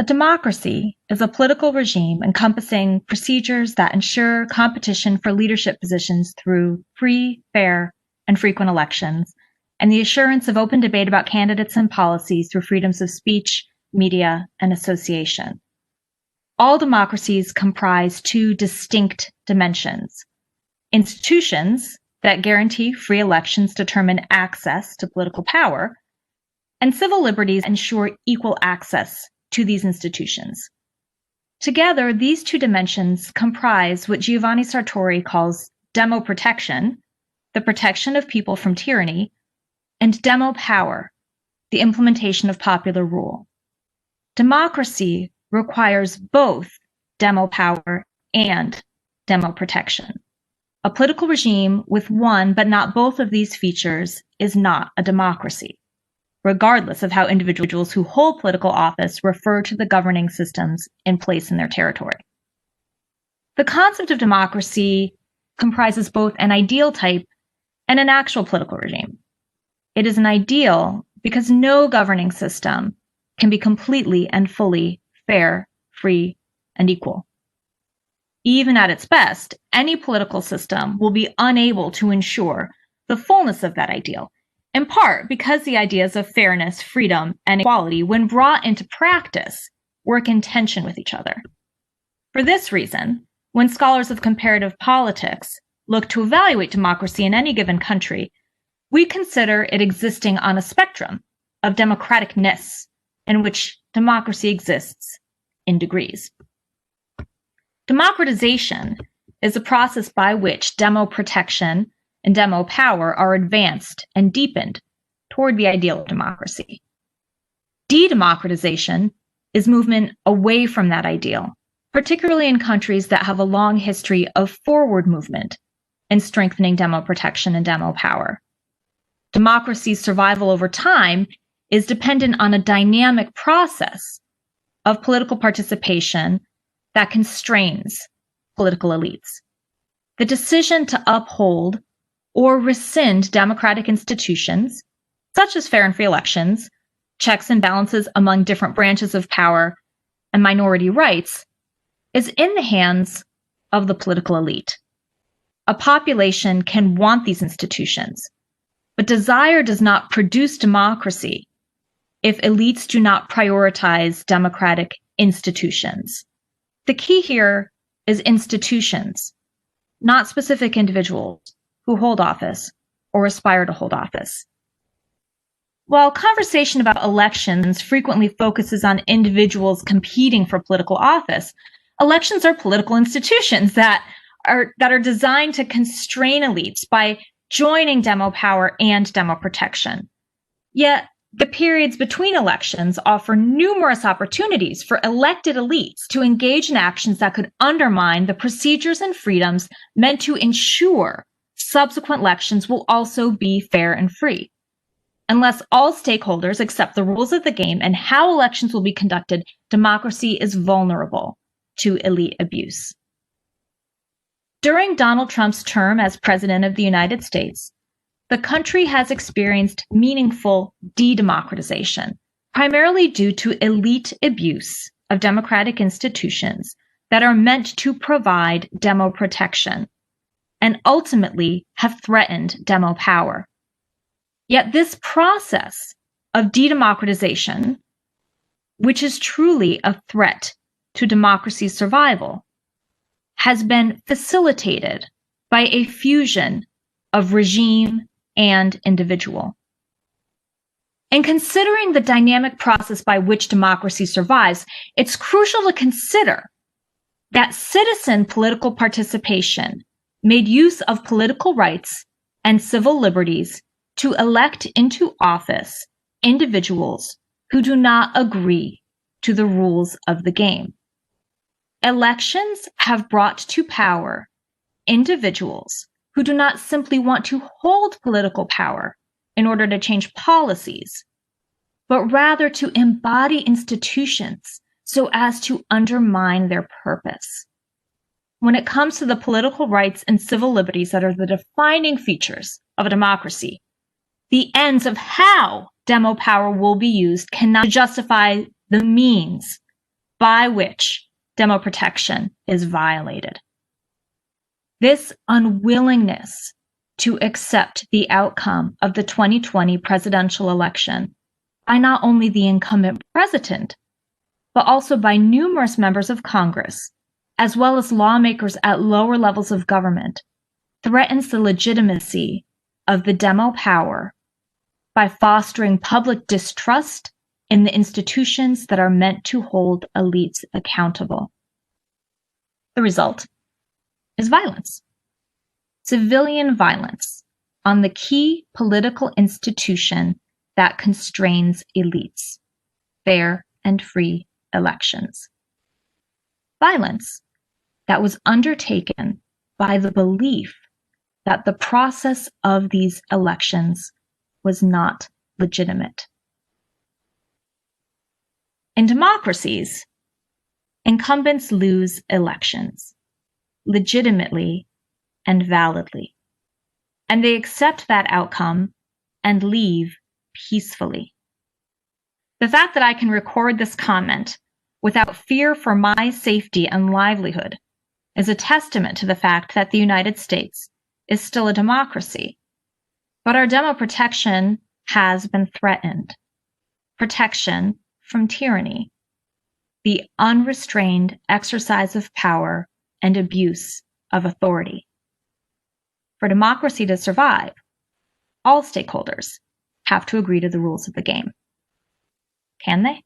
A democracy is a political regime encompassing procedures that ensure competition for leadership positions through free, fair, and frequent elections, and the assurance of open debate about candidates and policies through freedoms of speech, media, and association. All democracies comprise two distinct dimensions: institutions that guarantee free elections determine access to political power, and civil liberties ensure equal access to these institutions. Together, these two dimensions comprise what Giovanni Sartori calls demo protection, the protection of people from tyranny, and demo power, the implementation of popular rule. Democracy requires both demo power and demo protection. A political regime with one but not both of these features is not a democracy, regardless of how individuals who hold political office refer to the governing systems in place in their territory. The concept of democracy comprises both an ideal type and an actual political regime. It is an ideal because no governing system can be completely and fully fair, free, and equal. Even at its best, any political system will be unable to ensure the fullness of that ideal, in part because the ideas of fairness, freedom, and equality, when brought into practice, work in tension with each other. For this reason, when scholars of comparative politics look to evaluate democracy in any given country, we consider it existing on a spectrum of democraticness in which democracy exists in degrees. Democratization is a process by which demo protection and demo power are advanced and deepened toward the ideal of democracy. De-democratization is movement away from that ideal, particularly in countries that have a long history of forward movement in strengthening demo protection and demo power. Democracy's survival over time is dependent on a dynamic process of political participation that constrains political elites. The decision to uphold or rescind democratic institutions, such as fair and free elections, checks and balances among different branches of power, and minority rights, is in the hands of the political elite. A population can want these institutions, but desire does not produce democracy if elites do not prioritize democratic institutions. The key here is institutions, not specific individuals who hold office or aspire to hold office. While conversation about elections frequently focuses on individuals competing for political office, elections are political institutions that are designed to constrain elites by joining demo power and demo protection. Yet, the periods between elections offer numerous opportunities for elected elites to engage in actions that could undermine the procedures and freedoms meant to ensure subsequent elections will also be fair and free. Unless all stakeholders accept the rules of the game and how elections will be conducted, democracy is vulnerable to elite abuse. During Donald Trump's term as President of the United States, the country has experienced meaningful de-democratization, primarily due to elite abuse of democratic institutions that are meant to provide demo protection and ultimately have threatened demo power. Yet this process of de-democratization, which is truly a threat to democracy's survival, has been facilitated by a fusion of regime and individual. In considering the dynamic process by which democracy survives, it's crucial to consider that citizen political participation made use of political rights and civil liberties to elect into office individuals who do not agree to the rules of the game. Elections have brought to power individuals who do not simply want to hold political power in order to change policies, but rather to embody institutions so as to undermine their purpose. When it comes to the political rights and civil liberties that are the defining features of a democracy, the ends of how demo power will be used cannot justify the means by which demo protection is violated. This unwillingness to accept the outcome of the 2020 presidential election by not only the incumbent president, but also by numerous members of Congress, as well as lawmakers at lower levels of government, threatens the legitimacy of the demo power by fostering public distrust in the institutions that are meant to hold elites accountable. The result is violence. Civilian violence on the key political institution that constrains elites, fair and free elections. Violence that was undertaken by the belief that the process of these elections was not legitimate. In democracies, incumbents lose elections legitimately and validly, and they accept that outcome and leave peacefully. The fact that I can record this comment without fear for my safety and livelihood is a testament to the fact that the United States is still a democracy, but our demo protection has been threatened. Protection from tyranny, the unrestrained exercise of power and abuse of authority. For democracy to survive, all stakeholders have to agree to the rules of the game. Can they?